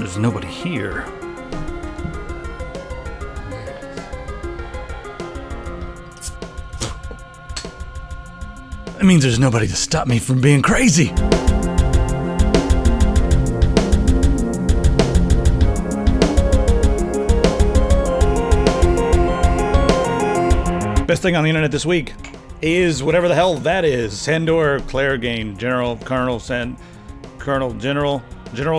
There's nobody here. That means there's nobody to stop me from being crazy. Best thing on the internet this week is whatever the hell that is. Sandor, Clairgain, General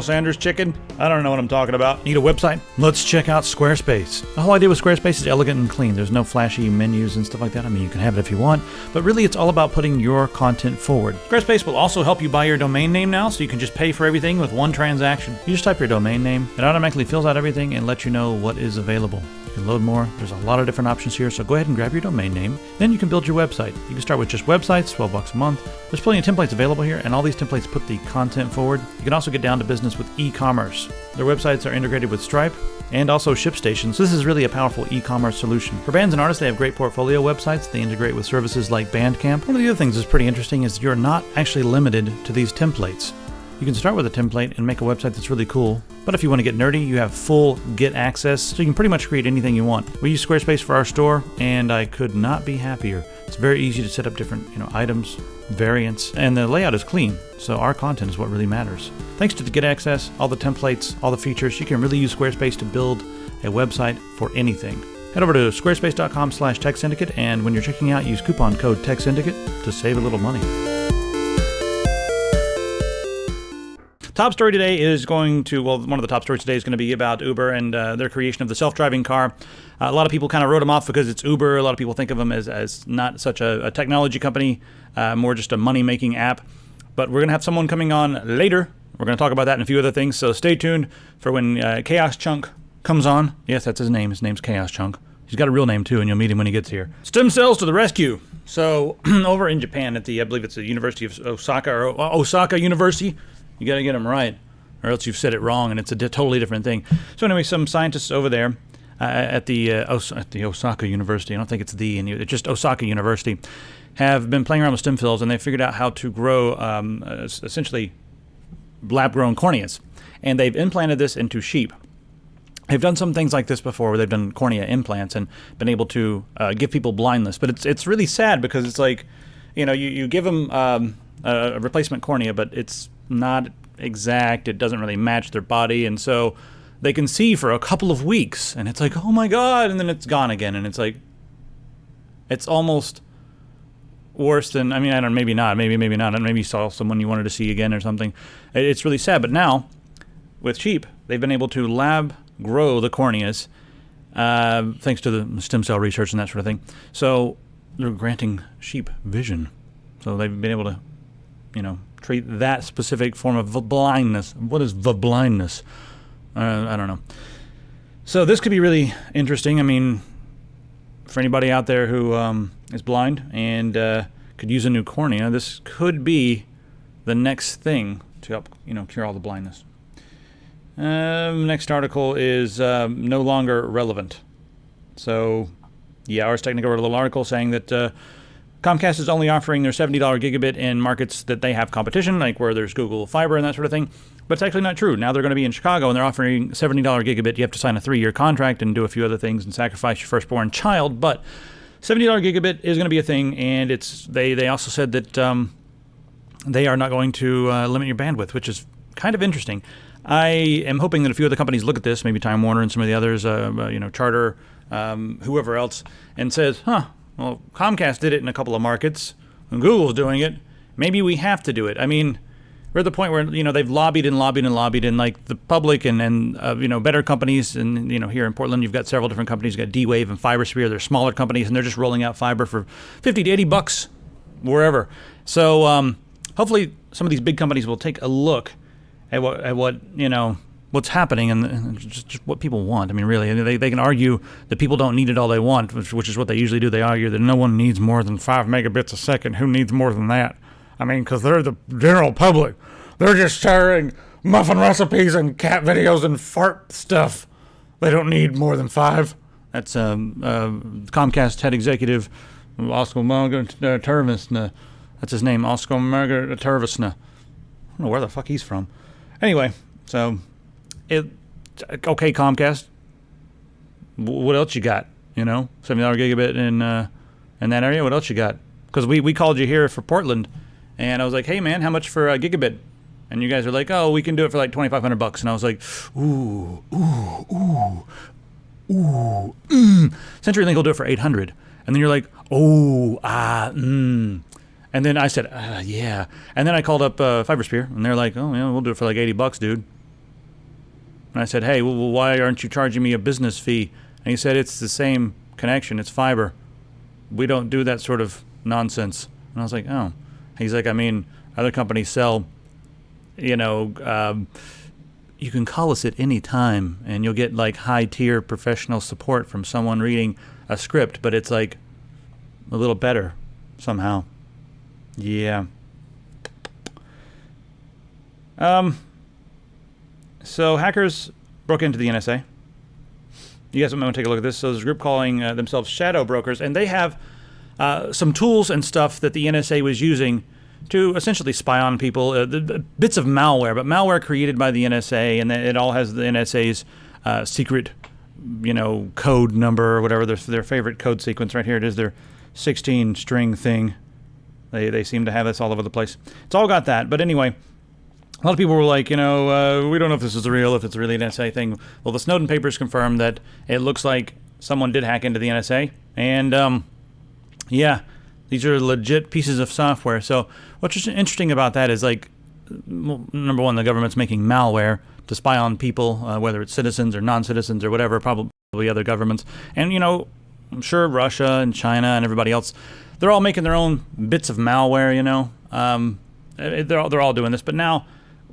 Sanders chicken? I don't know what I'm talking about. Need a website? Let's check out Squarespace. The whole idea with Squarespace is elegant and clean. There's no flashy menus and stuff like that. I mean, you can have it if you want, but really it's all about putting your content forward. Squarespace will also help you buy your domain name now, so you can just pay for everything with one transaction. You just type your domain name, it automatically fills out everything and lets you know what is available. You can load more. There's a lot of different options here, so go ahead and grab your domain name. Then you can build your website. You can start with just websites, $12 a month. There's plenty of templates available here, and all these templates put the content forward. You can also get down to business with e-commerce. Their websites are integrated with Stripe and also ShipStation, so this is really a powerful e-commerce solution. For bands and artists, they have great portfolio websites. They integrate with services like Bandcamp. One of the other things that's pretty interesting is you're not actually limited to these templates. You can start with a template and make a website that's really cool, but if you want to get nerdy, you have full Git access, so you can pretty much create anything you want. We use Squarespace for our store, and I could not be happier. It's very easy to set up different items, variants, and the layout is clean, so our content is what really matters. Thanks to the Git access, all the templates, all the features, you can really use Squarespace to build a website for anything. Head over to squarespace.com/TechSyndicate, and when you're checking out, use coupon code TechSyndicate to save a little money. Top story today is one of the top stories today is going to be about Uber and their creation of the self-driving car. A lot of people kind of wrote them off because it's Uber. A lot of people think of them as not such a technology company, more just a money-making app. But we're going to have someone coming on later. We're going to talk about that and a few other things, so stay tuned for when ChaosChunk comes on. Yes, that's his name. His name's ChaosChunk. He's got a real name, too, and you'll meet him when he gets here. Stem cells to the rescue. So, over in Japan at I believe it's the University of Osaka, or Osaka University. You got to get them right, or else you've said it wrong, and it's a totally different thing. So anyway, some scientists over there at the Osaka University, I don't think it's it's just Osaka University, have been playing around with stem cells, and they figured out how to grow essentially lab-grown corneas. And they've implanted this into sheep. They've done some things like this before, where they've done cornea implants and been able to give people blindness. But it's really sad because it's like, you give them a replacement cornea, but it's not exact. It doesn't really match their body, and so they can see for a couple of weeks, and it's like, oh my god, and then it's gone again, and it's like, it's almost worse than, I don't know, maybe not, maybe not, and maybe you saw someone you wanted to see again or something. It's really sad, but now, with sheep, they've been able to lab grow the corneas, thanks to the stem cell research and that sort of thing. So they're granting sheep vision. So they've been able to, treat that specific form of blindness. What is blindness? I don't know. So this could be really interesting. For anybody out there who is blind and could use a new cornea, this could be the next thing to help, cure all the blindness. Next article is no longer relevant. So, yeah, Ars Technica wrote a little article saying that Comcast is only offering their $70 gigabit in markets that they have competition, like where there's Google Fiber and that sort of thing. But it's actually not true. Now they're going to be in Chicago, and they're offering $70 gigabit. You have to sign a 3-year contract and do a few other things and sacrifice your firstborn child. But $70 gigabit is going to be a thing, and they also said that they are not going to limit your bandwidth, which is kind of interesting. I am hoping that a few other companies look at this, maybe Time Warner and some of the others, Charter, whoever else, and says, well, Comcast did it in a couple of markets, and Google's doing it. Maybe we have to do it. We're at the point where, they've lobbied, and like the public and better companies, and, here in Portland, you've got several different companies. You've got D-Wave and FiberSphere. They're smaller companies, and they're just rolling out fiber for $50 to $80 wherever. So hopefully some of these big companies will take a look at what what's happening and just what people want. Really, they can argue that people don't need it all they want, which is what they usually do. They argue that no one needs more than 5 megabits a second. Who needs more than that? Because they're the general public. They're just sharing muffin recipes and cat videos and fart stuff. They don't need more than 5. That's Comcast head executive Oscar Tervisna. That's his name, Oscar Tervisna. I don't know where the fuck he's from. Anyway, so Okay, Comcast, what else you got? You know, $70 gigabit in that area. What else you got? Because we called you here for Portland, and I was like, hey man, how much for a gigabit? And you guys are like, oh, we can do it for like $2,500. And I was like, ooh. CenturyLink will do it for $800. And then you're like, And then I said, yeah. And then I called up FiberSpear, and they're like, oh, yeah, we'll do it for like $80, dude. And I said, hey, well, why aren't you charging me a business fee? And he said, it's the same connection. It's fiber. We don't do that sort of nonsense. And I was like, oh. He's like, I mean, other companies sell, you know, you can call us at any time, and you'll get like high-tier professional support from someone reading a script, but it's like a little better somehow. Yeah. So hackers broke into the NSA. You guys might want to take a look at this. So there's a group calling themselves Shadow Brokers, and they have some tools and stuff that the NSA was using to essentially spy on people, bits of malware, but malware created by the NSA, and it all has the NSA's secret, you know, code number or whatever, their favorite code sequence. Right here it is, their 16-string thing. They seem to have this all over the place. It's all got that. But anyway, a lot of people were like, you know, we don't know if this is real, if it's really an NSA thing. Well, the Snowden papers confirmed that it looks like someone did hack into the NSA, and yeah. These are legit pieces of software. So what's interesting about that is, like, number one, the government's making malware to spy on people, whether it's citizens or non-citizens or whatever, probably other governments. And, you know, I'm sure Russia and China and everybody else, they're all making their own bits of malware, you know. They're all doing this. But now,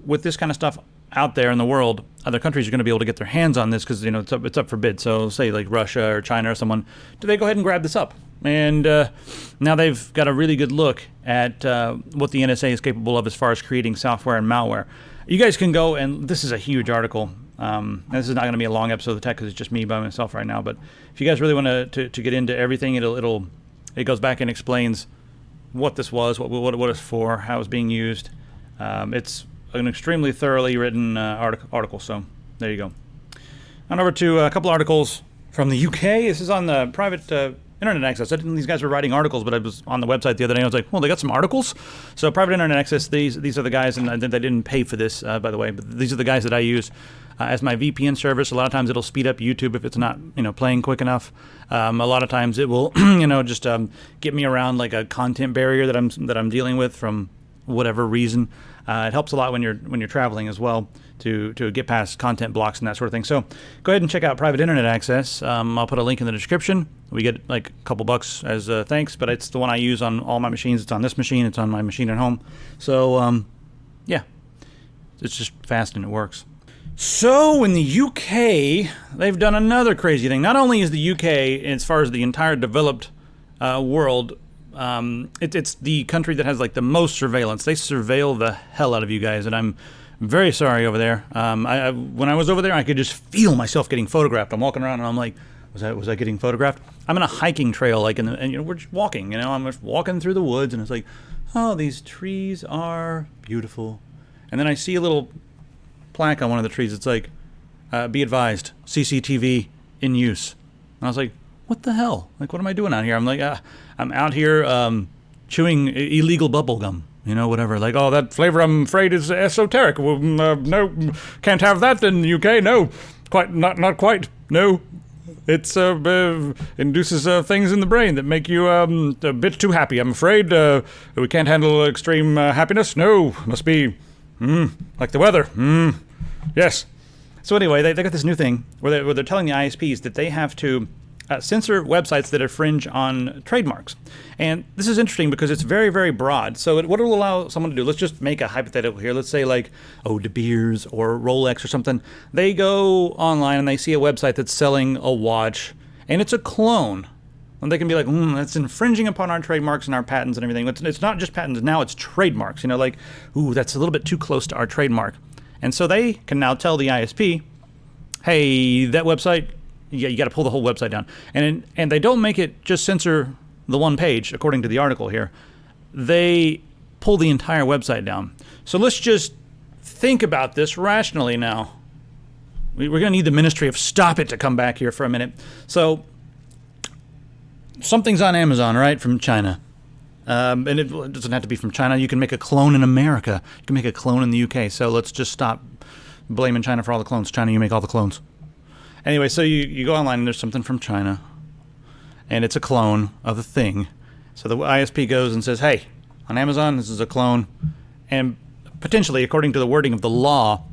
with this kind of stuff out there in the world, other countries are going to be able to get their hands on this because, you know, it's up for bid. So say like Russia or China or someone, do they go ahead and grab this up? And now they've got a really good look at what the NSA is capable of as far as creating software and malware. You guys can go, and this is a huge article. This is not going to be a long episode of the tech because it's just me by myself right now. But if you guys really want to get into everything, it goes back and explains what this was, what it's for, how it's being used. It's an extremely thoroughly written article. So there you go. On over to a couple articles from the UK. This is on the private internet access. I didn't know these guys were writing articles, but I was on the website the other day and I was like, well, they got some articles? So private internet access, these are the guys, and they didn't pay for this, by the way, but these are the guys that I use as my VPN service. A lot of times it'll speed up YouTube if it's not, you know, playing quick enough. A lot of times it will, you know, just get me around like a content barrier that I'm dealing with from whatever reason. It helps a lot when you're traveling as well to get past content blocks and that sort of thing. So go ahead and check out private internet access. I'll put a link in the description. We get like a couple bucks as thanks, but it's the one I use on all my machines. It's on this machine. It's on my machine at home. So yeah, it's just fast and it works. So in the UK, they've done another crazy thing. Not only is the UK, as far as the entire developed world, it's the country that has like the most surveillance. They surveil the hell out of you guys, and I'm very sorry over there. When I was over there, I could just feel myself getting photographed. I'm walking around and I'm like, was I getting photographed? I'm in a hiking trail, like and you know, we're just walking. You know, I'm just walking through the woods, and it's like, oh, these trees are beautiful. And then I see a little plaque on one of the trees. It's like, be advised, CCTV in use. And I was like, what the hell? Like, what am I doing out here? I'm like, I'm out here chewing illegal bubble gum, you know, whatever. Like, oh, that flavor, I'm afraid, is esoteric. Well, no, can't have that in the UK. No, not quite. No, it's induces things in the brain that make you a bit too happy. I'm afraid we can't handle extreme happiness. No, must be like the weather. Yes. So anyway, they got this new thing where they're telling the ISPs that they have to censor websites that infringe on trademarks. And this is interesting because it's very, very broad. So what it will allow someone to do, let's just make a hypothetical here. Let's say like, De Beers or Rolex or something. They go online and they see a website that's selling a watch, and it's a clone. And they can be like, that's infringing upon our trademarks and our patents and everything. It's not just patents, now it's trademarks. You know, like, that's a little bit too close to our trademark. And so they can now tell the ISP, hey, that website, you got to pull the whole website down. And they don't make it just censor the one page, according to the article here. They pull the entire website down. So let's just think about this rationally now. We're going to need the Ministry of Stop It to come back here for a minute. So, something's on Amazon, right, from China. And it doesn't have to be from China. You can make a clone in America. You can make a clone in the UK. So let's just stop blaming China for all the clones. China, you make all the clones. Anyway, so you go online and there's something from China. And it's a clone of the thing. So the ISP goes and says, hey, on Amazon, this is a clone. And potentially, according to the wording of the law,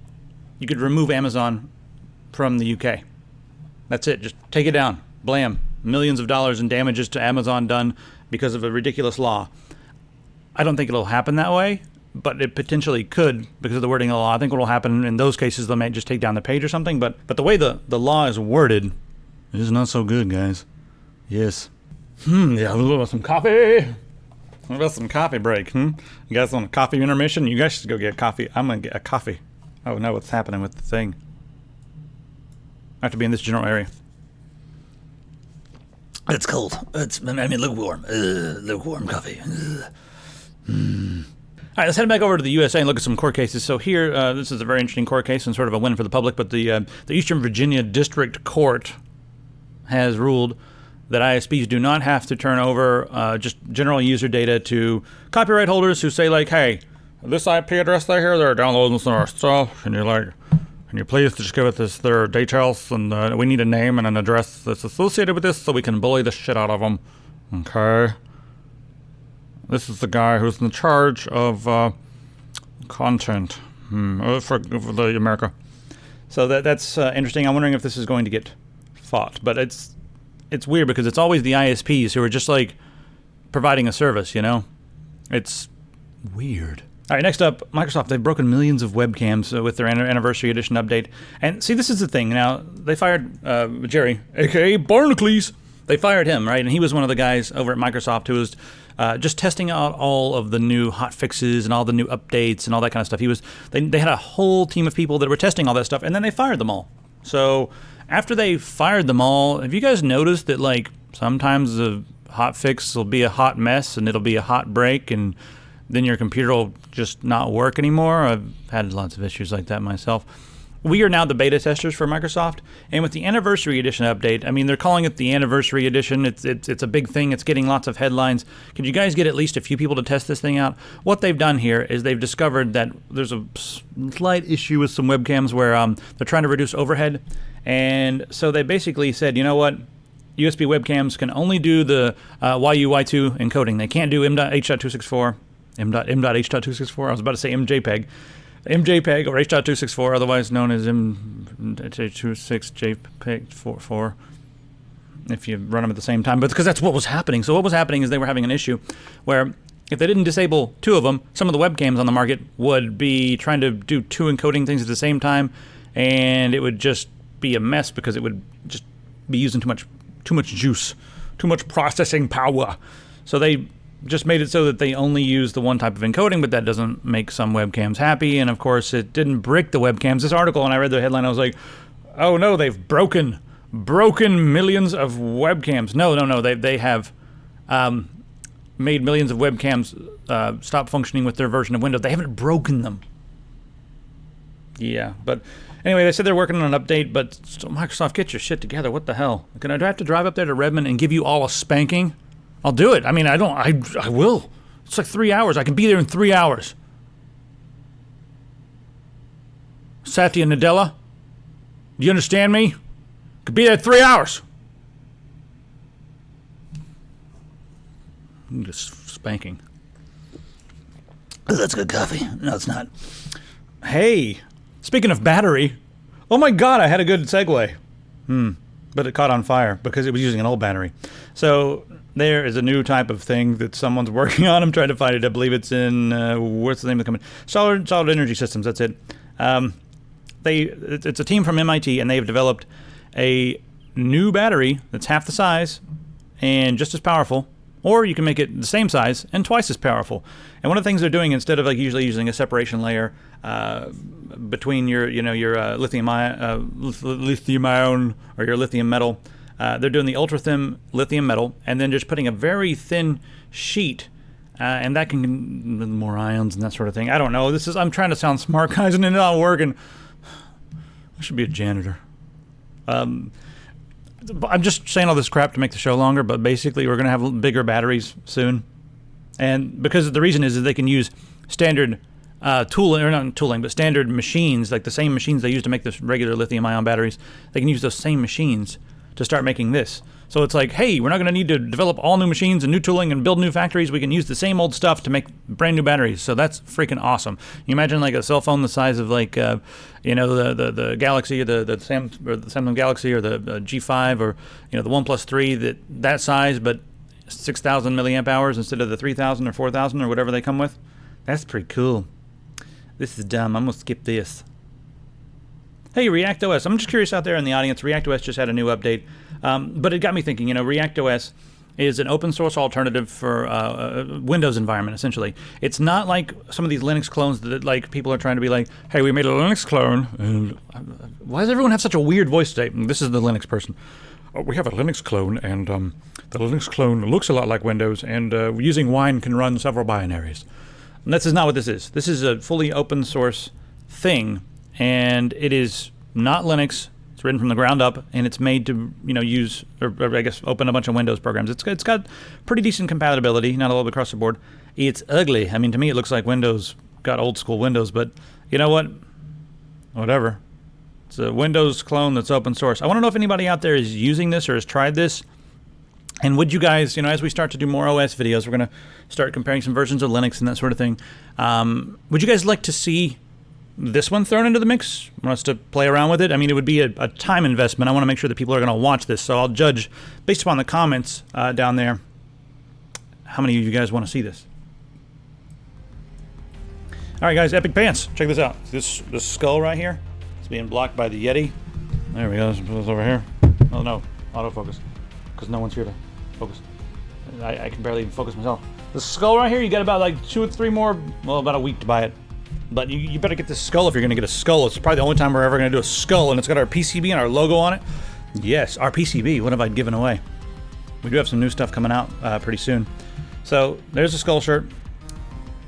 you could remove Amazon from the UK. That's it. Just take it down. Blam. Millions of dollars in damages to Amazon done because of a ridiculous law. I don't think it'll happen that way, but it potentially could because of the wording of the law. I think what will happen in those cases, they might just take down the page or something. But the way the law is worded is not so good, guys. Yes. Yeah, a little bit of some coffee. What about some coffee break, You guys want a coffee intermission? You guys should go get coffee. I'm going to get a coffee. Oh, no, what's happening with the thing? I have to be in this general area. It's cold. Lukewarm. Lukewarm coffee. All right, let's head back over to the USA and look at some court cases. So here, this is a very interesting court case and sort of a win for the public, but the Eastern Virginia District Court has ruled that ISPs do not have to turn over just general user data to copyright holders who say, like, hey, this IP address they hear, they're downloading some of our stuff, and you're like, can you please just give it their details, and we need a name and an address that's associated with this so we can bully the shit out of them. Okay. This is the guy who's in charge of content for the America. So that's interesting. I'm wondering if this is going to get fought, but it's weird because it's always the ISPs who are just like providing a service, It's weird. All right, next up, Microsoft. They've broken millions of webcams with their Anniversary Edition update. And see, this is the thing. Now, they fired Jerry, a.k.a. Barnacles. They fired him, right? And he was one of the guys over at Microsoft who was just testing out all of the new hot fixes and all the new updates and all that kind of stuff. They had a whole team of people that were testing all that stuff, and then they fired them all. So after they fired them all, have you guys noticed that, like, sometimes the hot fix will be a hot mess and it'll be a hot break and then your computer will just not work anymore? I've had lots of issues like that myself. We are now the beta testers for Microsoft, and with the Anniversary Edition update, I mean, they're calling it the Anniversary Edition. It's a big thing. It's getting lots of headlines. Could you guys get at least a few people to test this thing out? What they've done here is they've discovered that there's a slight issue with some webcams where they're trying to reduce overhead, and so they basically said, you know what? USB webcams can only do the YU-Y2 encoding. They can't do M.H.264. M.H.264. I was about to say MJPEG. MJPEG or H.264, otherwise known as M.H.26JPEG 4, if you run them at the same time. But because that's what was happening. So what was happening is they were having an issue where if they didn't disable two of them, some of the webcams on the market would be trying to do two encoding things at the same time, and it would just be a mess because it would just be using too much juice, too much processing power. So they just made it so that they only use the one type of encoding, but that doesn't make some webcams happy. And of course, it didn't brick the webcams. This article, when I read the headline, I was like, oh no, they've broken millions of webcams. No, they have made millions of webcams stop functioning with their version of Windows. They haven't broken them. Yeah, but anyway, they said they're working on an update, but still, Microsoft, get your shit together. What the hell? Do I have to drive up there to Redmond and give you all a spanking? I'll do it. I mean, I will. It's like 3 hours. I can be there in 3 hours. Satya Nadella, do you understand me? Could be there in 3 hours. Just spanking. Oh, that's good coffee. No, it's not. Hey, speaking of battery, oh my God, I had a good segue. But it caught on fire because it was using an old battery. So there is a new type of thing that someone's working on. I'm trying to find it. I believe it's in, what's the name of the company? Solid Energy Systems, that's it. It's a team from MIT, and they've developed a new battery that's half the size and just as powerful, or you can make it the same size and twice as powerful. And one of the things they're doing, instead of like usually using a separation layer between your lithium ion or your lithium metal, they're doing the ultra thin lithium metal and then just putting a very thin sheet, and that can more ions and that sort of thing. I don't know. I'm trying to sound smart, guys, and it's not working. I should be a janitor. I'm just saying all this crap to make the show longer, but basically we're going to have bigger batteries soon. And because the reason is that they can use standard tooling, or not tooling, but standard machines, like the same machines they use to make the regular lithium-ion batteries. They can use those same machines to start making this. So it's like, hey, we're not going to need to develop all new machines and new tooling and build new factories. We can use the same old stuff to make brand new batteries. So that's freaking awesome. You imagine like a cell phone the size of like, the Galaxy, or the Samsung Galaxy, or the G5, or the OnePlus 3, that size, but 6,000 milliamp hours instead of the 3,000 or 4,000 or whatever they come with. That's pretty cool. This is dumb. I'm gonna skip this. Hey, ReactOS. I'm just curious out there in the audience. ReactOS just had a new update. But it got me thinking, ReactOS is an open source alternative for Windows environment, essentially. It's not like some of these Linux clones that like people are trying to be like, hey, we made a Linux clone. And why does everyone have such a weird voice today? This is the Linux person. Oh, we have a Linux clone, and the Linux clone looks a lot like Windows, and using Wine can run several binaries. And this is not what this is. This is a fully open source thing, and it is not Linux. It's written from the ground up, and it's made to use, or I guess open a bunch of Windows programs. It's got pretty decent compatibility, not all across the board. It's ugly. I mean, to me, it looks like Windows got old school Windows, but you know what? Whatever. It's a Windows clone that's open source. I want to know if anybody out there is using this or has tried this. And would you guys, as we start to do more OS videos, we're going to start comparing some versions of Linux and that sort of thing. Would you guys like to see this one thrown into the mix? Want us to play around with it? I mean, it would be a time investment. I want to make sure that people are going to watch this. So I'll judge, based upon the comments down there, how many of you guys want to see this. All right, guys, Epic Pants. Check this out. This skull right here. It's being blocked by the Yeti. There we go. Let's put this over here. Oh, no. Autofocus. Because no one's here to focus. I can barely even focus myself. The skull right here, you got about like 2 or 3 more, about a week to buy it. But you better get this skull if you're going to get a skull. It's probably the only time we're ever going to do a skull, and it's got our PCB and our logo on it. Yes, our PCB. What have I given away? We do have some new stuff coming out pretty soon. So there's a skull shirt.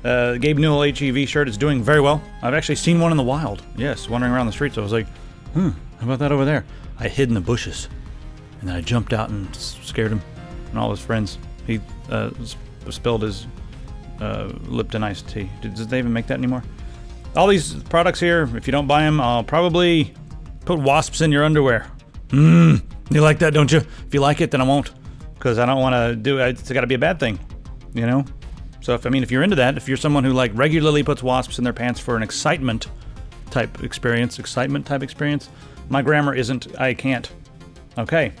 Gabe Newell HEV shirt is doing very well. I've actually seen one in the wild. Yes, wandering around the streets. I was like, how about that over there? I hid in the bushes. And then I jumped out and scared him and all his friends. He spilled his Lipton iced tea. Did they even make that anymore? All these products here, if you don't buy them, I'll probably put wasps in your underwear. You like that, don't you? If you like it, then I won't. Because I don't want to do it. It's got to be a bad thing, So if you're into that, if you're someone who like regularly puts wasps in their pants for an excitement type experience, my grammar isn't I can't. Okay.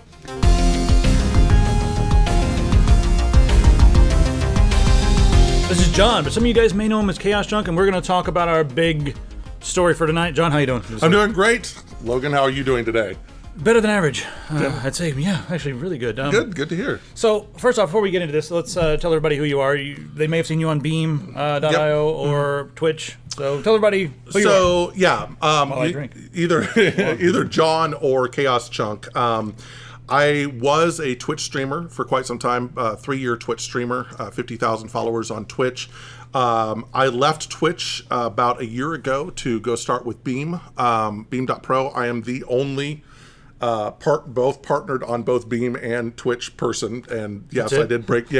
This is John, but some of you guys may know him as ChaosChunk, and we're going to talk about our big story for tonight. John, how you doing? I'm doing great. Logan, how are you doing today? Better than average. I'd say, actually really good. Good to hear. So, first off, before we get into this, let's tell everybody who you are. They may have seen you on Beam.io or Twitch. So, tell everybody who you are. Either John or ChaosChunk. I was a Twitch streamer for quite some time, 3-year Twitch streamer, 50,000 followers on Twitch. I left Twitch about a year ago to go start with Beam, Beam.pro. I am the only both partnered on both Beam and Twitch person, and yes, I did break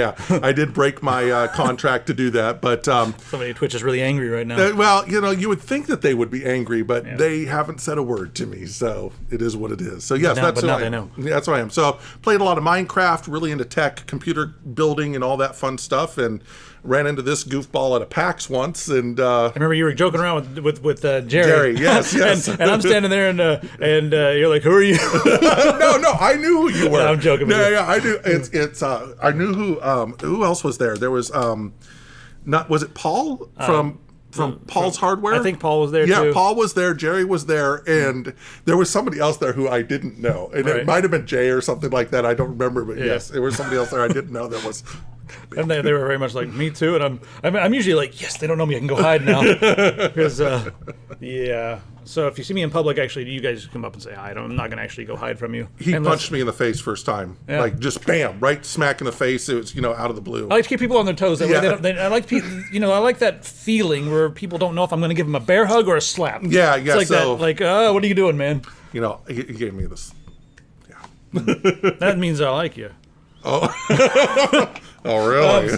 my contract to do that. But somebody at Twitch is really angry right now. Well, you would think that they would be angry, but they haven't said a word to me, so it is what it is. So yes, that's who I am. That's who I am. So played a lot of Minecraft, really into tech, computer building, and all that fun stuff, and ran into this goofball at a PAX once, and I remember you were joking around with Jerry. Jerry, yes. and I'm standing there, and you're like, "Who are you?" no, I knew who you were. No, I'm joking. Yeah, I knew. It's I knew who else was there. There was was it Paul from Paul's Hardware? I think Paul was there too. Yeah, Paul was there, Jerry was there, and there was somebody else there who I didn't know. And it might have been Jay or something like that. I don't remember, but yes, there was somebody else there I didn't know that was And they were very much like, me too. And I'm usually like, yes, they don't know me. I can go hide now. Because, yeah. So if you see me in public, actually, you guys come up and say hi. I'm not going to actually go hide from you. He punched me in the face first time. Yeah. Like, just bam, right smack in the face. It was, out of the blue. I like to keep people on their toes. That way I like I like that feeling where people don't know if I'm going to give them a bear hug or a slap. Yeah, it's like that, like, what are you doing, man? He gave me this. Yeah. That means I like you. Oh. Oh, really?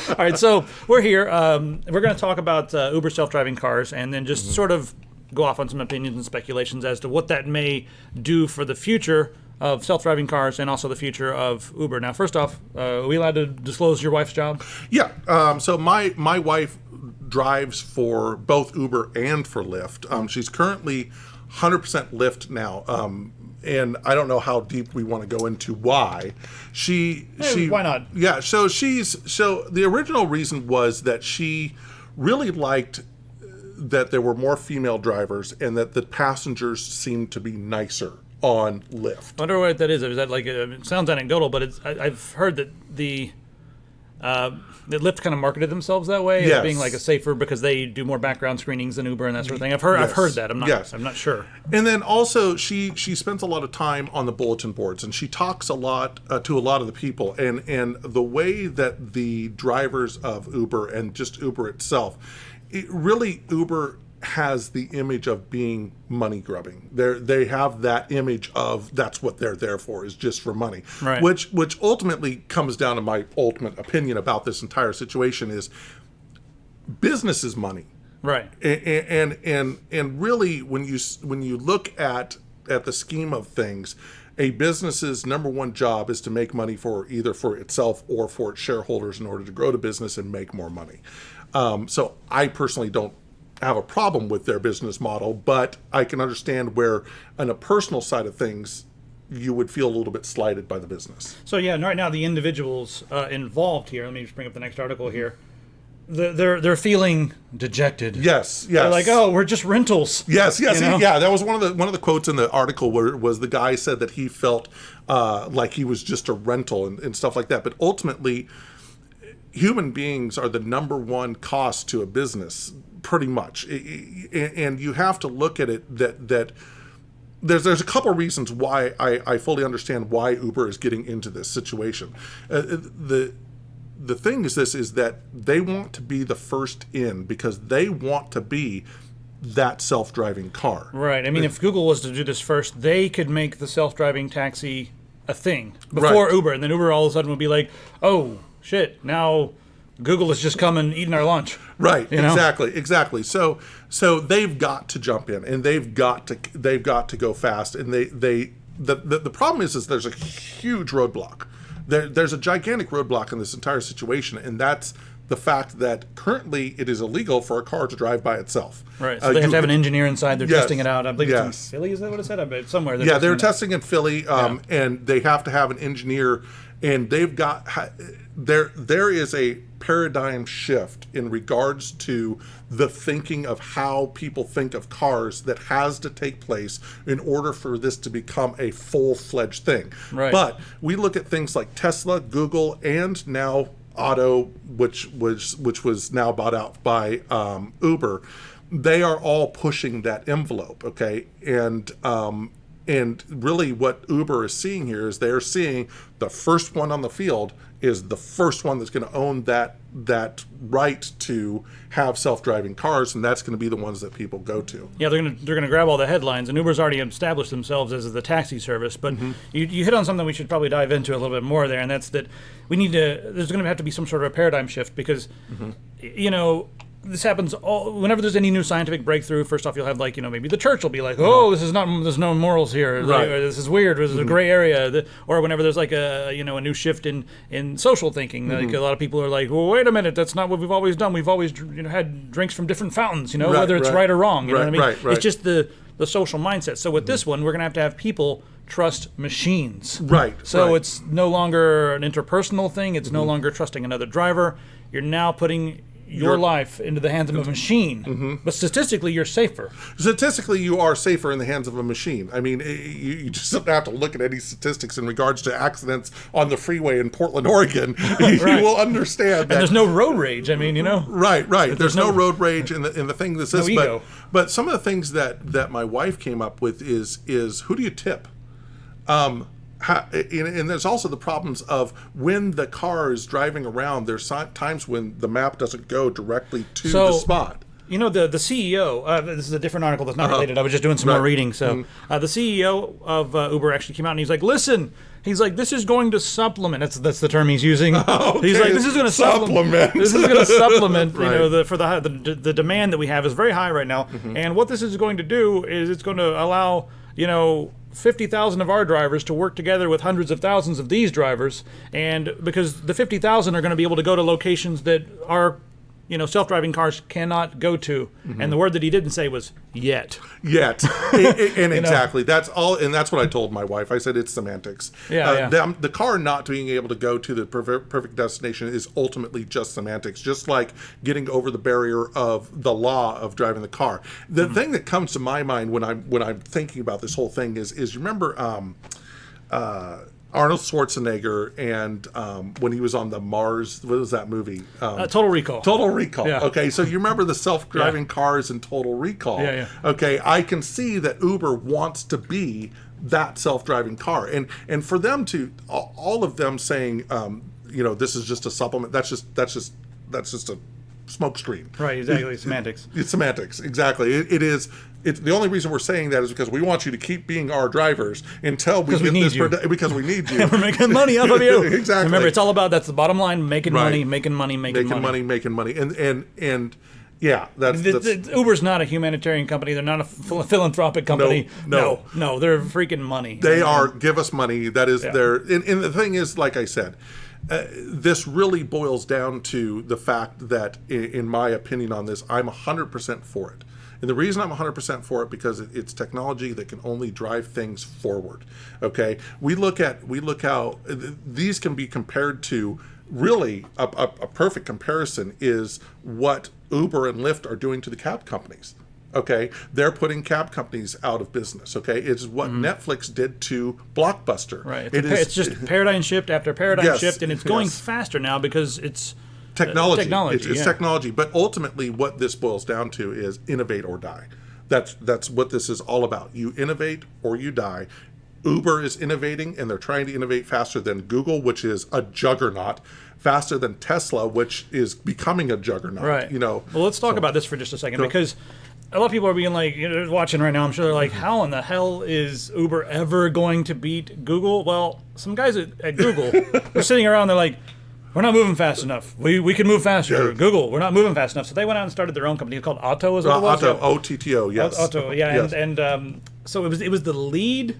All right, so we're here. We're going to talk about Uber self-driving cars and then just sort of go off on some opinions and speculations as to what that may do for the future of self-driving cars and also the future of Uber. Now, first off, are we allowed to disclose your wife's job? Yeah. So my wife drives for both Uber and for Lyft. She's currently 100% Lyft now. And I don't know how deep we want to go into why. Why not? Yeah, so the original reason was that she really liked that there were more female drivers and that the passengers seemed to be nicer on Lyft. I wonder what that is. Is that like it sounds anecdotal, but I've heard that that Lyft kind of marketed themselves that way as being like a safer because they do more background screenings than Uber and that sort of thing. I've heard that. I'm not sure. And then also she spends a lot of time on the bulletin boards and she talks a lot to a lot of the people and the way that the drivers of Uber and just Uber itself, Uber has the image of being money grubbing. They have that image of that's what they're there for, is just for money. Right. Which ultimately comes down to my ultimate opinion about this entire situation is business is money. Right. And really when you look at the scheme of things, a business's number one job is to make money for either for itself or for its shareholders in order to grow the business and make more money. So I personally don't have a problem with their business model, but I can understand where on a personal side of things, you would feel a little bit slighted by the business. So yeah, right now the individuals involved here, let me just bring up the next article here. They're feeling dejected. Yes. They're like, oh, we're just rentals. Yes. Yeah, that was one of the quotes in the article where was the guy said that he felt like he was just a rental and stuff like that. But ultimately, human beings are the number one cost to a business, pretty much. And you have to look at it that there's a couple of reasons why I fully understand why Uber is getting into this situation. The thing is that they want to be the first in because they want to be that self-driving car. Right. I mean, if Google was to do this first, they could make the self-driving taxi a thing before Uber, and then Uber all of a sudden would be like, oh, shit, now Google has just come and eaten our lunch. Right. Exactly. So they've got to jump in and they've got to go fast. And the problem is there's a huge roadblock. There's a gigantic roadblock in this entire situation, and that's the fact that currently it is illegal for a car to drive by itself. Right. So they have to have an engineer inside. They're testing it out. I believe it's in Philly. Is that what it said? I bet somewhere. They're testing in Philly, and they have to have an engineer. And they've got there is a paradigm shift in regards to the thinking of how people think of cars that has to take place in order for this to become a full-fledged thing. Right. But we look at things like Tesla, Google, and now Otto, which was now bought out by Uber. They are all pushing that envelope. Okay, and really what Uber is seeing here is they're seeing the first one on the field is the first one that's going to own that right to have self-driving cars, and that's going to be the ones that people go to. Yeah, they're going to grab all the headlines, and Uber's already established themselves as the taxi service. But you hit on something we should probably dive into a little bit more there, and that's that there's going to have to be some sort of a paradigm shift because, this happens whenever there's any new scientific breakthrough. First off, you'll have maybe the church will be like, oh, there's no morals here, right. Or this is weird, or this is a gray area, or whenever there's like a new shift in social thinking, like a lot of people are like, well, wait a minute, that's not what we've always done. We've always had drinks from different fountains, whether it's right or wrong. You know what I mean? Right. It's just the social mindset. So with this one, we're gonna have to have people trust machines. Right. So it's no longer an interpersonal thing. It's no longer trusting another driver. You're now putting your life into the hands of a machine, but statistically you're safer. Statistically, you are safer in the hands of a machine. I mean, you just don't have to look at any statistics in regards to accidents on the freeway in Portland, Oregon. You will understand that. And there's no road rage. I mean, Right. There's no road rage, and the thing this is, ego. But some of the things that my wife came up with is who do you tip? And there's also the problems of when the car is driving around, there's times when the map doesn't go directly to the spot. The CEO, this is a different article that's not related. I was just doing some more reading. So the CEO of Uber actually came out and he's like, listen, this is going to supplement. That's the term he's using. Okay. He's like, this is going to supplement. This is going to supplement. The demand that we have is very high right now. And what this is going to do is it's going to allow 50,000 of our drivers to work together with hundreds of thousands of these drivers, and because the 50,000 are going to be able to go to locations that our self-driving cars cannot go to. And the word that he didn't say was yet. And exactly. That's all. And that's what I told my wife. I said, it's semantics. The car not being able to go to the perfect destination is ultimately just semantics, just like getting over the barrier of the law of driving the car. The thing that comes to my mind when I'm thinking about this whole thing is you remember Arnold Schwarzenegger and when he was on the Mars, what was that movie? Total Recall. Total Recall. Yeah. Okay, so you remember the self-driving cars in Total Recall. Yeah. Okay, I can see that Uber wants to be that self-driving car, and for them to all of them saying, this is just a supplement. That's just a smokescreen. Right. Exactly. Semantics. It's semantics. Exactly. It is. It's the only reason we're saying that is because we want you to keep being our drivers until we get this because we need you. And we're making money off of you. Exactly. Remember, it's all about that's the bottom line: making money. And yeah, that's Uber's not a humanitarian company. They're not a philanthropic company. No, they're freaking money. They are. Give us money. That is their. And the thing is, like I said, this really boils down to the fact that, in my opinion on this, I'm 100% for it. And the reason I'm 100% for it because it's technology that can only drive things forward. Okay, we look how these can be compared to. Really, a perfect comparison is what Uber and Lyft are doing to the cab companies. Okay, they're putting cab companies out of business. Okay, it's what Netflix did to Blockbuster. Right, it's just paradigm shift after paradigm shift, and it's going faster now because it's technology. It's technology, but ultimately, what this boils down to is innovate or die. That's what this is all about. You innovate or you die. Uber is innovating, and they're trying to innovate faster than Google, which is a juggernaut, faster than Tesla, which is becoming a juggernaut. Right. Well, let's talk about this for just a second, because a lot of people are being like, watching right now, I'm sure they're like, how in the hell is Uber ever going to beat Google? Well, some guys at Google were sitting around, they're like, we're not moving fast enough. We can move faster. Yeah. Google, we're not moving fast enough. So they went out and started their own company. It's called Otto, is what it was? Otto, O-T-T-O, yes. Otto, yeah. Yes. And so it was the lead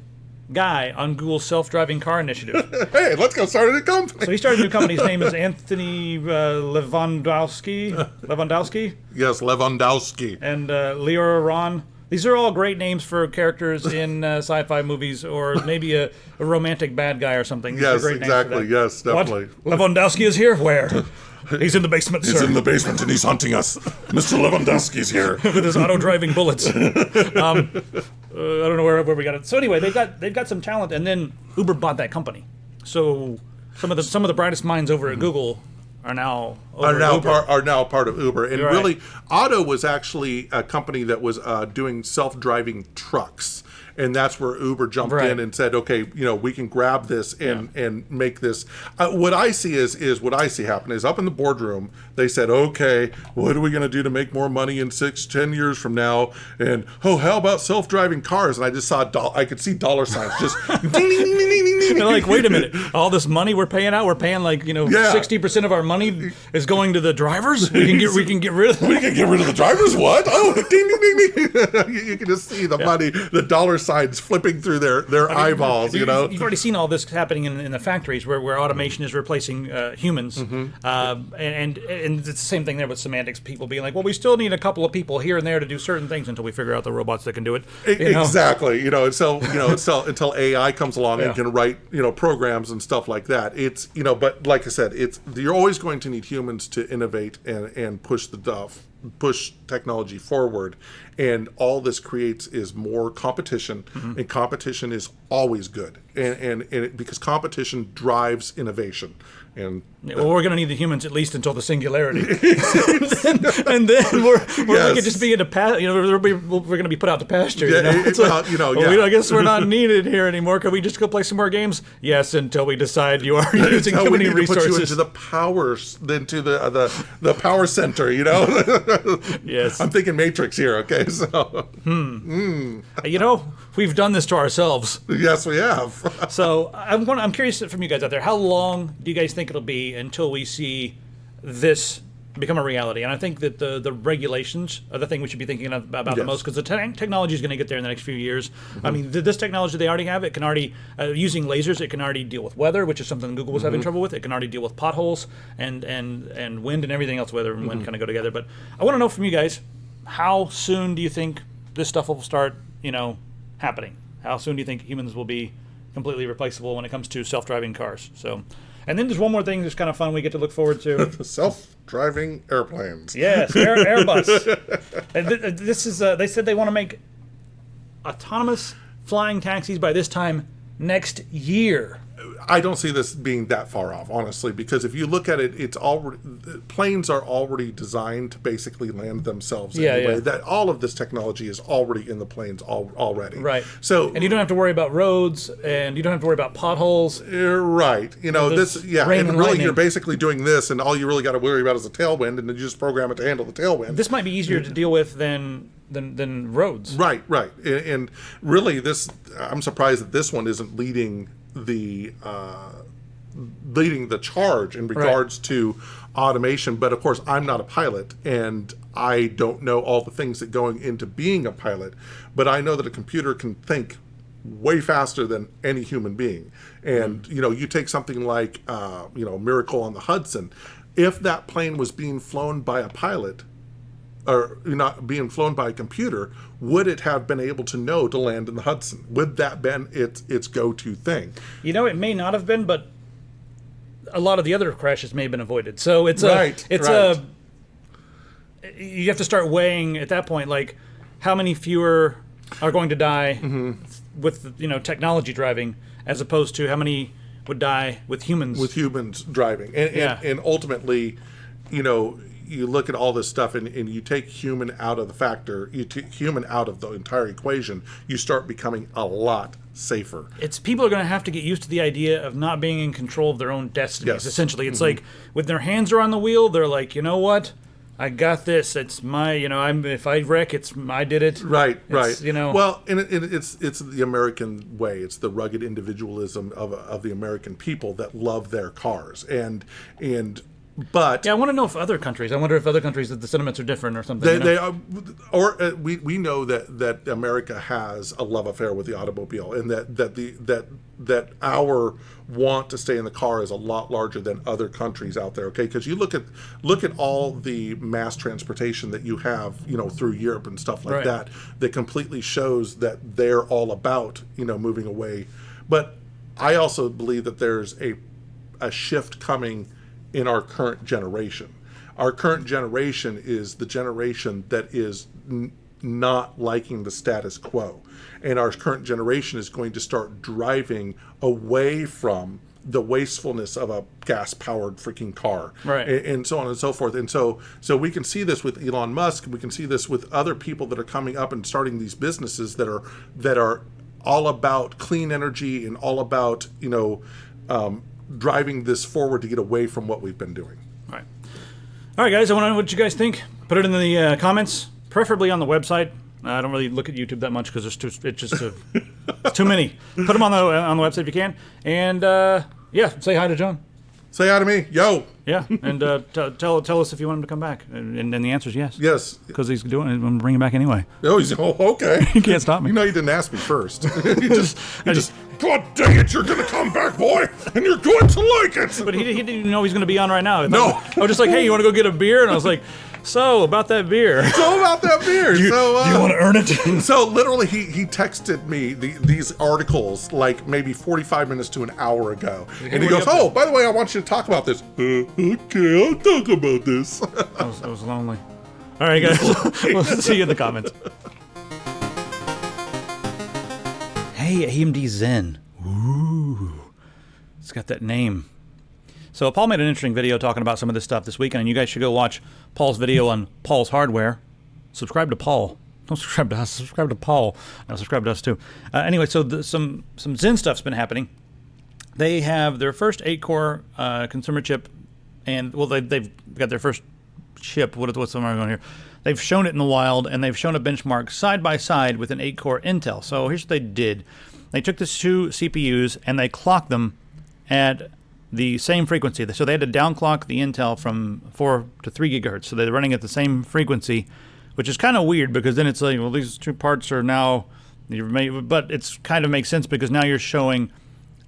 guy on Google's self-driving car initiative. Hey, let's go start a new company. So he started a new company. His name is Anthony Lewandowski. Yes, Lewandowski. And Leora Ron. These are all great names for characters in sci-fi movies, or maybe a romantic bad guy or something. Yes, exactly. Yes, definitely. What? Lewandowski is here? Where? He's in the basement, sir. He's in the basement and he's hunting us. Mr. Lewandowski's here. With his auto-driving bullets. I don't know where we got it. So anyway, they've got some talent, and then Uber bought that company. So some of the brightest minds over at Google are now part of Uber. And really, Otto was actually a company that was doing self-driving trucks. And that's where Uber jumped in and said, okay, we can grab this and make this. What I see is what I see happen is up in the boardroom, they said, okay, what are we going to do to make more money in 6-10 years from now? And, how about self-driving cars? And I just saw, I could see dollar signs just ding, ding, ding, ding, ding, ding. They're like, wait a minute, all this money we're paying out, 60% of our money is going to the drivers? We can get rid of them. We can get rid of the drivers? What? Oh, ding, ding, ding, ding. You can just see the money, the dollar dollar signs flipping through their eyeballs. You know, you've already seen all this happening in the factories where automation is replacing humans, and it's the same thing there with semantics. People being like, well, we still need a couple of people here and there to do certain things until we figure out the robots that can do it. Exactly. Until AI comes along and can write programs and stuff like that. It's but like I said, you're always going to need humans to innovate and push technology forward, and all this creates is more competition, and competition is always good, and because competition drives innovation. And well, we're going to need the humans at least until the singularity, and then we're going to just be in we're going to be put out to pasture. I guess we're not needed here anymore. Can we just go play some more games? Yes, until we decide you are using too many resources. Put you into the the power center. Yes, I'm thinking Matrix here. Okay, so we've done this to ourselves. Yes, we have. So I'm curious from you guys out there. How long do you guys think it'll be until we see this become a reality? And I think that the regulations are the thing we should be thinking about the most, because the technology is going to get there in the next few years. I mean, this technology they already have, it can already, using lasers, it can already deal with weather, which is something Google was having trouble with. It can already deal with potholes and wind and everything else. Weather and wind kind of go together. But I want to know from you guys, how soon do you think this stuff will start, happening? How soon do you think humans will be completely replaceable when it comes to self-driving cars? So, and then there's one more thing that's kind of fun we get to look forward to. Self-driving airplanes. Yes, Airbus. And this is, they said they want to make autonomous flying taxis by this time next year. I don't see this being that far off, honestly, because if you look at it, planes are already designed to basically land themselves anyway. Yeah. That all of this technology is already in the planes already. Right. So, and you don't have to worry about roads, and you don't have to worry about potholes. Right. And really you're basically doing this, and all you really got to worry about is a tailwind, and then you just program it to handle the tailwind. This might be easier to deal with than roads. Right. And really, I'm surprised that this one isn't leading the charge in regards to automation. But of course, I'm not a pilot, and I don't know all the things that going into being a pilot, but I know that a computer can think way faster than any human being. And you take something like Miracle on the Hudson. If that plane was being flown by a pilot, or not being flown by a computer, would it have been able to know to land in the Hudson? Would that been its go-to thing? It may not have been, but a lot of the other crashes may have been avoided. So you have to start weighing at that point, like how many fewer are going to die with technology driving, as opposed to how many would die with humans. With humans driving, and ultimately, you look at all this stuff and you take human out of the factor, you take human out of the entire equation, you start becoming a lot safer. People are going to have to get used to the idea of not being in control of their own destinies. Yes. Essentially, it's like when their hands are on the wheel, they're like, you know what? I got this. It's my, if I wreck, I did it. Right. Well, and it's the American way. It's the rugged individualism of the American people that love their cars. But I want to know if other countries. I wonder if other countries that the sentiments are different or something. They are, or we know that America has a love affair with the automobile, and that our want to stay in the car is a lot larger than other countries out there. Okay, because you look at all the mass transportation that you have, through Europe and stuff like that completely shows that they're all about moving away. But I also believe that there's a shift coming in our current generation. Our current generation is the generation that is not liking the status quo. And our current generation is going to start driving away from the wastefulness of a gas-powered freaking car, and so on and so forth. And so we can see this with Elon Musk. We can see this with other people that are coming up and starting these businesses that are all about clean energy and all about driving this forward to get away from what we've been doing. All right, guys. I want to know what you guys think. Put it in the comments, preferably on the website. I don't really look at YouTube that much because it's too many. Put them on the website if you can. And say hi to John. Say hi to me. Yo. Yeah, and tell us if you want him to come back. And the answer is yes. Yes. Because he's doing it. I'm going to bring him back anyway. Oh, okay. You can't stop me. You know you didn't ask me first. you just, God dang it, you're going to come back, boy, and you're going to like it. But he didn't know he's going to be on right now. No. I was just like, hey, you want to go get a beer? And I was like, so, about that beer. Do you want to earn it? So literally he texted me these articles like maybe 45 minutes to an hour ago. And he goes, oh, by the way, I want you to talk about this. Okay, I'll talk about this. I was lonely. All right, guys. We'll see you in the comments. Hey, AMD Zen. Ooh. It's got that name. So Paul made an interesting video talking about some of this stuff this weekend, and you guys should go watch Paul's video on Paul's hardware. Subscribe to Paul. Don't subscribe to us. Subscribe to Paul. No, subscribe to us too. Anyway, so some Zen stuff's been happening. They have their first 8-core consumer chip, and well, they've got their first chip. What's the going here? They've shown it in the wild, and they've shown a benchmark side by side with an 8-core Intel. So here's what they did. They took the two CPUs and they clocked them at the same frequency. So they had to downclock the Intel from 4 to 3 gigahertz. So they're running at the same frequency, which is kind of weird because then it's like, well, these two parts are now, but it's kind of makes sense because now you're showing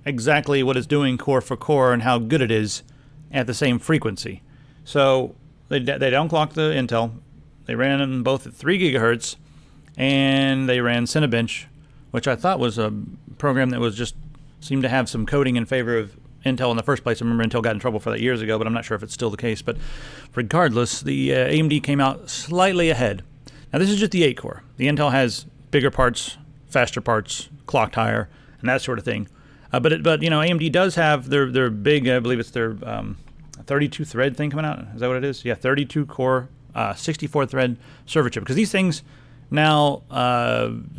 exactly what it's doing core for core and how good it is at the same frequency. So they downclocked the Intel. They ran them both at 3 gigahertz, and they ran Cinebench, which I thought was a program that was just seemed to have some coding in favor of Intel in the first place. I remember Intel got in trouble for that years ago, but I'm not sure if it's still the case. But regardless, the AMD came out slightly ahead. Now, this is just the 8-core. The Intel has bigger parts, faster parts, clocked higher, and that sort of thing. But AMD does have their big, I believe it's their 32-thread thing coming out. Is that what it is? Yeah, 32-core, 64-thread server chip. Because these things now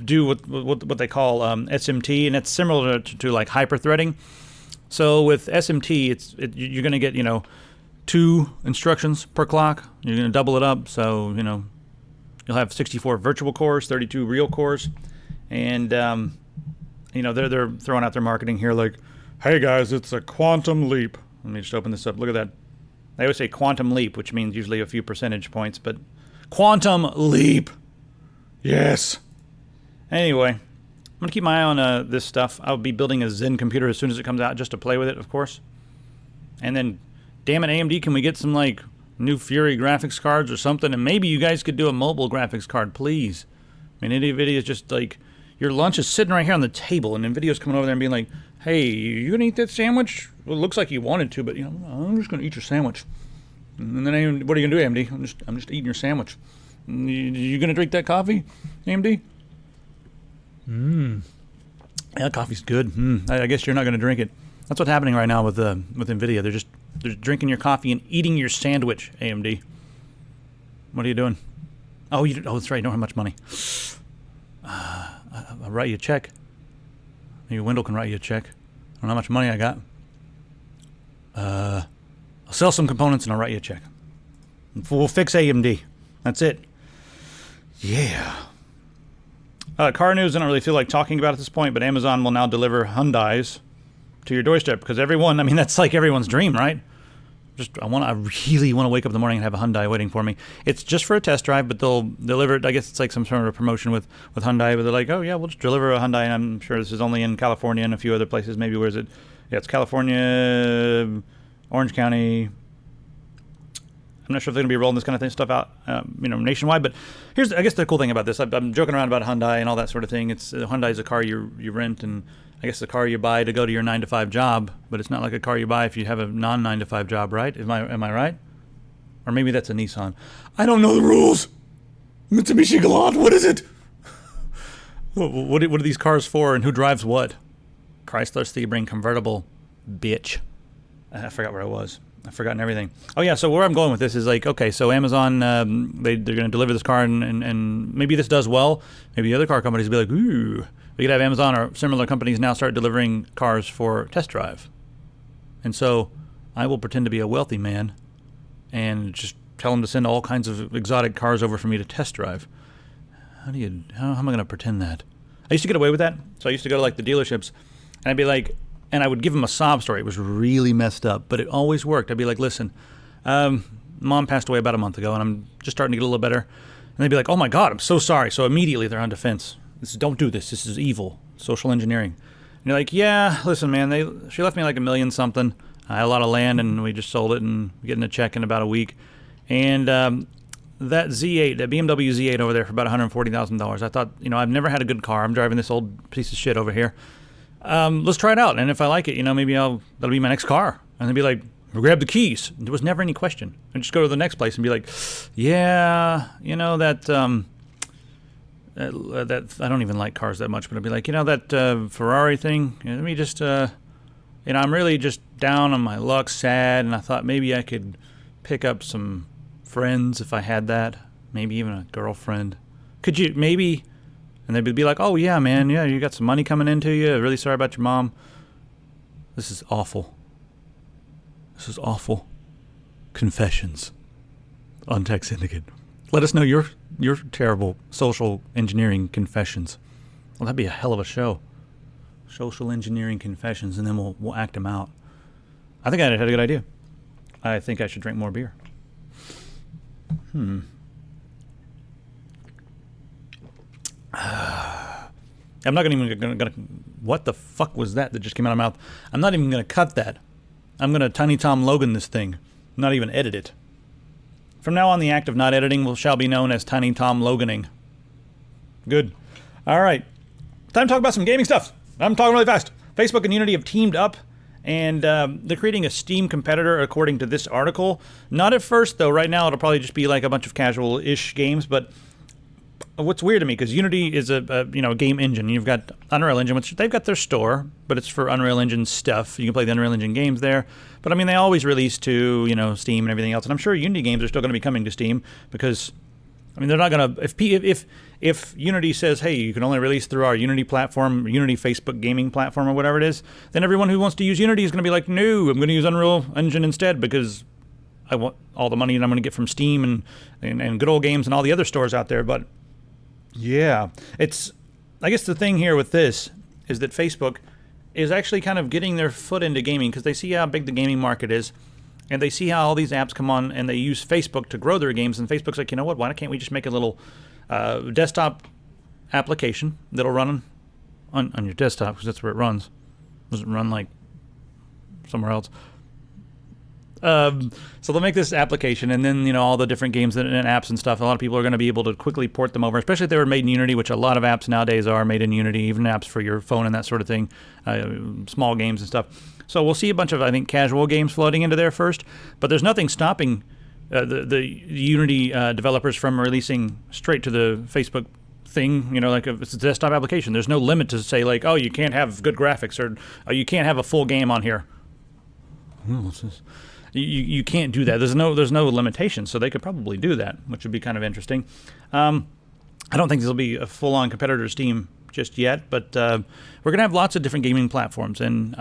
do what they call SMT, and it's similar to like hyper-threading. So with SMT, you're going to get 2 instructions per clock. You're going to double it up, so you'll have 64 virtual cores, 32 real cores, and they're throwing out their marketing here like, hey guys, it's a quantum leap. Let me just open this up. Look at that. They always say quantum leap, which means usually a few percentage points, but quantum leap. Yes. Anyway. I'm going to keep my eye on this stuff. I'll be building a Zen computer as soon as it comes out just to play with it, of course. And then, damn it, AMD, can we get some, new Fury graphics cards or something? And maybe you guys could do a mobile graphics card, please. I mean, NVIDIA is just your lunch is sitting right here on the table, and NVIDIA's coming over there and being like, hey, you going to eat that sandwich? Well, it looks like you wanted to, but, I'm just going to eat your sandwich. And then, what are you going to do, AMD? I'm just eating your sandwich. You going to drink that coffee, AMD? Yeah, coffee's good. I guess you're not going to drink it. That's what's happening right now with NVIDIA. They're drinking your coffee and eating your sandwich, AMD. What are you doing? Oh, that's right. You don't have much money. I'll write you a check. Maybe Wendell can write you a check. I don't know how much money I got. I'll sell some components and I'll write you a check. We'll fix AMD. That's it. Yeah. Car news, I don't really feel like talking about at this point, but Amazon will now deliver Hyundais to your doorstep because that's like everyone's dream, right? I really want to wake up in the morning and have a Hyundai waiting for me. It's just for a test drive, but they'll deliver it. I guess it's like some sort of promotion with Hyundai, but they're like, oh yeah, we'll just deliver a Hyundai, and I'm sure this is only in California and a few other places. Maybe where is it? Yeah, it's California, Orange County. I'm not sure if they're going to be rolling this kind of stuff out, nationwide. But here's, I guess, the cool thing about this. I'm joking around about Hyundai and all that sort of thing. Hyundai is a car you rent, and I guess the car you buy to go to your 9-to-5 job. But it's not like a car you buy if you have a non-9-to-5 job, right? Am I right? Or maybe that's a Nissan. I don't know the rules. Mitsubishi Galant, what is it? What are these cars for, and who drives what? Chrysler Sebring convertible, bitch. I forgot where I was. I've forgotten everything. Oh yeah, so where I'm going with this is okay, so Amazon, they're going to deliver this car, and maybe this does well. Maybe the other car companies will be like, ooh. We could have Amazon or similar companies now start delivering cars for test drive. And so I will pretend to be a wealthy man and just tell them to send all kinds of exotic cars over for me to test drive. How am I going to pretend that? I used to get away with that. So I used to go to the dealerships, and I'd be like, and I would give them a sob story. It was really messed up, but it always worked. I'd be like, listen, Mom passed away about a month ago, and I'm just starting to get a little better. And they'd be like, oh my God, I'm so sorry. So immediately they're on defense. Don't do this. This is evil. Social engineering. And you're like, yeah, listen, man, she left me like $1 million something. I had a lot of land, and we just sold it, and we're getting a check in about a week. And that Z8, that BMW Z8 over there for about $140,000. I thought, I've never had a good car. I'm driving this old piece of shit over here. Let's try it out. And if I like it, maybe that'll be my next car. And they'd be like, grab the keys. There was never any question. I'd just go to the next place and be like, yeah, that I don't even like cars that much, but I'd be like, that Ferrari thing, let me just, I'm really just down on my luck, sad, and I thought maybe I could pick up some friends if I had that, maybe even a girlfriend. Could you, maybe? And they'd be like, oh, yeah, man, yeah, you got some money coming into you, really sorry about your mom. This is awful. This is awful. Confessions on Tech Syndicate. Let us know your terrible social engineering confessions. Well, that'd be a hell of a show. Social engineering confessions, and then we'll act them out. I think I had a good idea. I think I should drink more beer. I'm not gonna. What the fuck was that just came out of my mouth? I'm not even gonna cut that. I'm gonna Tiny Tom Logan this thing. Not even edit it. From now on, the act of not editing shall be known as Tiny Tom Loganing. Good. All right. Time to talk about some gaming stuff. I'm talking really fast. Facebook and Unity have teamed up, and they're creating a Steam competitor, according to this article. Not at first, though. Right now, it'll probably just be like a bunch of casual-ish games. But what's weird to me, because Unity is a game engine. You've got Unreal Engine, which they've got their store, but it's for Unreal Engine stuff. You can play the Unreal Engine games there. But I mean, they always release to Steam and everything else. And I'm sure Unity games are still going to be coming to Steam because, I mean, they're not going to. If Unity says, hey, you can only release through our Unity platform, Unity Facebook gaming platform, or whatever it is, then everyone who wants to use Unity is going to be like, no, I'm going to use Unreal Engine instead because I want all the money that I'm going to get from Steam and good old games and all the other stores out there. But yeah, I guess the thing here with this is that Facebook is actually kind of getting their foot into gaming because they see how big the gaming market is, and they see how all these apps come on, and they use Facebook to grow their games, and Facebook's like, you know what, why can't we just make a little desktop application that'll run on your desktop, because that's where it runs. It doesn't run like somewhere else. So they'll make this application, and then all the different games and apps and stuff. A lot of people are going to be able to quickly port them over, especially if they were made in Unity, which a lot of apps nowadays are made in Unity, even apps for your phone and that sort of thing, small games and stuff. So we'll see a bunch of, I think, casual games floating into there first, but there's nothing stopping the Unity developers from releasing straight to the Facebook thing, like if it's a desktop application. There's no limit to say like, oh, you can't have good graphics, or oh, you can't have a full game on here. What's this? You can't do that. There's no limitation, so they could probably do that, which would be kind of interesting. I don't think this will be a full-on competitor to Steam just yet, but we're going to have lots of different gaming platforms. And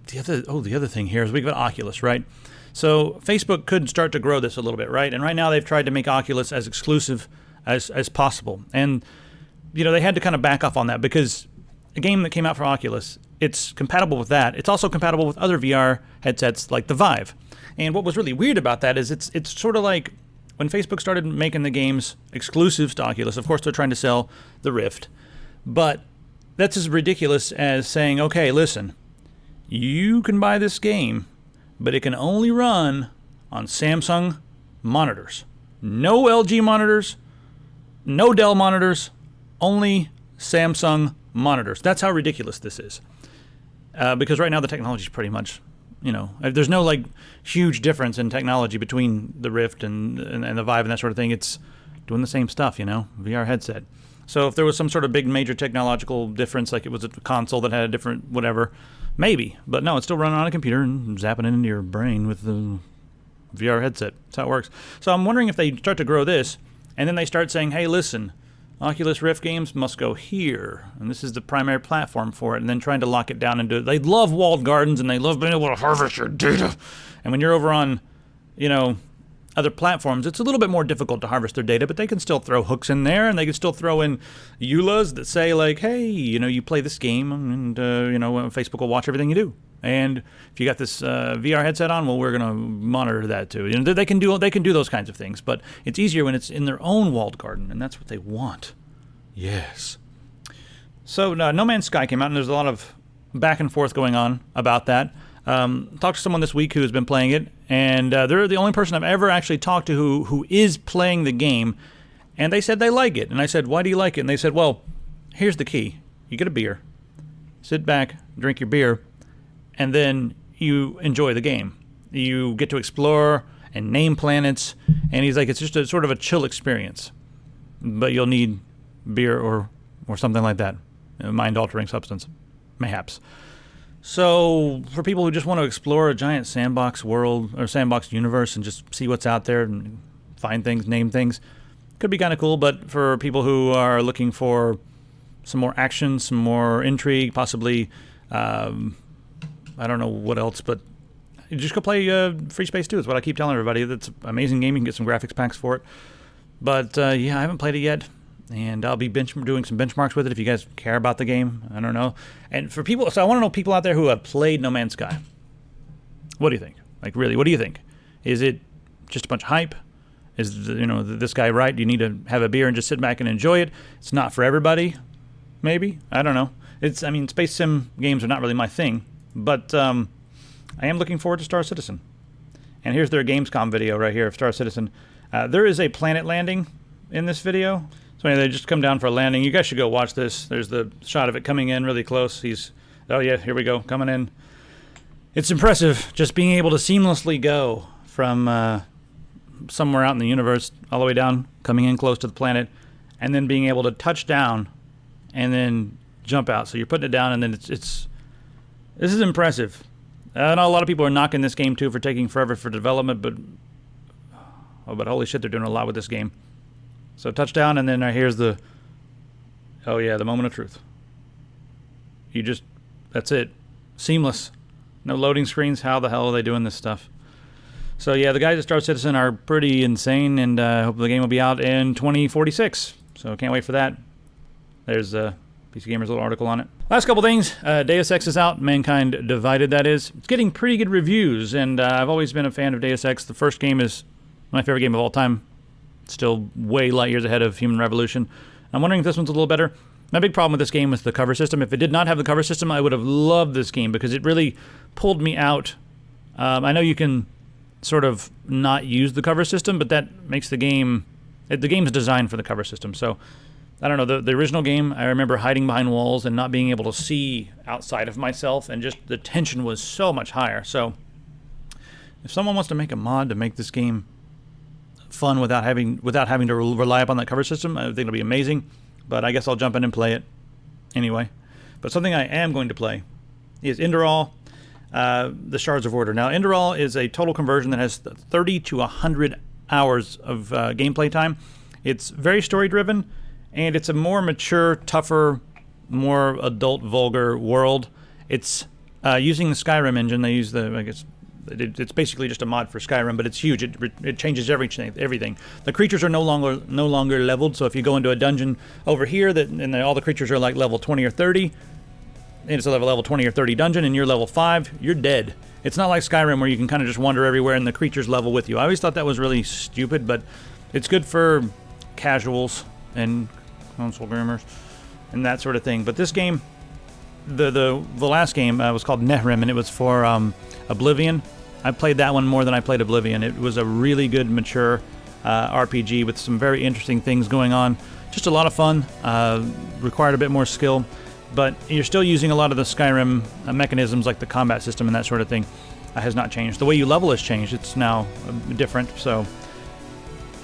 the other thing here is we've got Oculus, right? So Facebook could start to grow this a little bit, right? And right now they've tried to make Oculus as exclusive as possible. And, they had to kind of back off on that because a game that came out for Oculus, it's compatible with that. It's also compatible with other VR headsets like the Vive. And what was really weird about that is it's sort of like when Facebook started making the games exclusives to Oculus. Of course, they're trying to sell the Rift. But that's as ridiculous as saying, okay, listen, you can buy this game, but it can only run on Samsung monitors. No LG monitors, no Dell monitors, only Samsung monitors. That's how ridiculous this is. Because right now the technology is pretty much, there's no like huge difference in technology between the Rift and the Vive and that sort of thing. It's doing the same stuff, VR headset. So if there was some sort of big major technological difference, like it was a console that had a different whatever, maybe. But no, it's still running on a computer and zapping it into your brain with the VR headset. That's how it works. So I'm wondering if they start to grow this, and then they start saying, hey, listen, Oculus Rift games must go here, and this is the primary platform for it, and then trying to lock it down into it. They love walled gardens, and they love being able to harvest your data. And when you're over on, other platforms, it's a little bit more difficult to harvest their data, but they can still throw hooks in there, and they can still throw in EULAs that say, like, hey, you play this game, and, Facebook will watch everything you do. And if you got this VR headset on, well, we're going to monitor that too. They can do those kinds of things, but it's easier when it's in their own walled garden, and that's what they want. Yes. So No Man's Sky came out, and there's a lot of back and forth going on about that. Talked to someone this week who has been playing it, and they're the only person I've ever actually talked to who is playing the game, and they said they like it. And I said, why do you like it? And they said, well, here's the key. You get a beer, sit back, drink your beer, and then you enjoy the game. You get to explore and name planets, and he's like, it's just a sort of a chill experience. But you'll need beer or something like that, a mind-altering substance, mayhaps. So for people who just want to explore a giant sandbox world or sandbox universe and just see what's out there and find things, name things, could be kind of cool. But for people who are looking for some more action, some more intrigue, possibly, I don't know what else, but you just go play Free Space 2 is what I keep telling everybody. That's an amazing game. You can get some graphics packs for it. But I haven't played it yet. And I'll be doing some benchmarks with it if you guys care about the game. I don't know. And for people, so I want to know people out there who have played No Man's Sky. What do you think? Like, really, what do you think? Is it just a bunch of hype? Is this guy right? Do you need to have a beer and just sit back and enjoy it? It's not for everybody, maybe. I don't know. Space sim games are not really my thing, but I am looking forward to Star Citizen. And here's their Gamescom video right here of Star Citizen. There is a planet landing in this video. So anyway, they just come down for a landing. You guys should go watch this. There's the shot of it coming in really close. Oh yeah, here we go, coming in. It's impressive just being able to seamlessly go from somewhere out in the universe all the way down, coming in close to the planet, and then being able to touch down and then jump out. So you're putting it down, and then this is impressive. I know a lot of people are knocking this game too for taking forever for development, but holy shit, they're doing a lot with this game. So touchdown, and then here's the moment of truth. That's it. Seamless. No loading screens. How the hell are they doing this stuff? So yeah, the guys at Star Citizen are pretty insane, and I hope the game will be out in 2046. So can't wait for that. There's PC Gamer's little article on it. Last couple things. Deus Ex is out. Mankind Divided, that is. It's getting pretty good reviews, and I've always been a fan of Deus Ex. The first game is my favorite game of all time. Still way light years ahead of Human Revolution. I'm wondering if this one's a little better. My big problem with this game was the cover system. If it did not have the cover system, I would have loved this game because it really pulled me out. I know you can sort of not use the cover system, but that makes the game's designed for the cover system. So, I don't know, the original game, I remember hiding behind walls and not being able to see outside of myself, and just the tension was so much higher. So, if someone wants to make a mod to make this game fun without having to rely upon that cover system, I think it'll be amazing. But I guess I'll jump in and play it anyway. But something I am going to play is Enderal, the Shards of Order. Now, Enderal is a total conversion that has 30 to 100 hours of gameplay time. It's very story-driven, and it's a more mature, tougher, more adult, vulgar world. It's using the Skyrim engine. They use it's basically just a mod for Skyrim, but it's huge. It changes everything. The creatures are no longer leveled. So if you go into a dungeon over here, all the creatures are like level 20 or 30, and it's a level 20 or 30 dungeon, and you're level 5, you're dead. It's not like Skyrim where you can kind of just wander everywhere and the creatures level with you. I always thought that was really stupid, but it's good for casuals and console gamers and that sort of thing. But this game, the last game was called Nehrim, and it was for Oblivion. I played that one more than I played Oblivion. It was a really good, mature RPG with some very interesting things going on. Just a lot of fun. Required a bit more skill, but you're still using a lot of the Skyrim mechanisms, like the combat system and that sort of thing. Has not changed. The way you level has changed. It's now different. So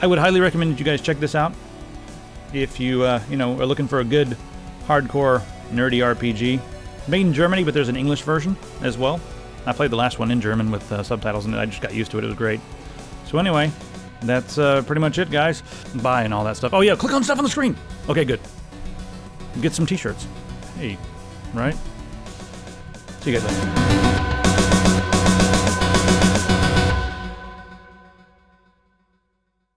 I would highly recommend that you guys check this out if you are looking for a good, hardcore, nerdy RPG. Made in Germany, but there's an English version as well. I played the last one in German with subtitles, and I just got used to it. It was great. So anyway, that's pretty much it, guys. Bye and all that stuff. Oh yeah, click on stuff on the screen. Okay, good. Get some t-shirts. Hey, right? See you guys later.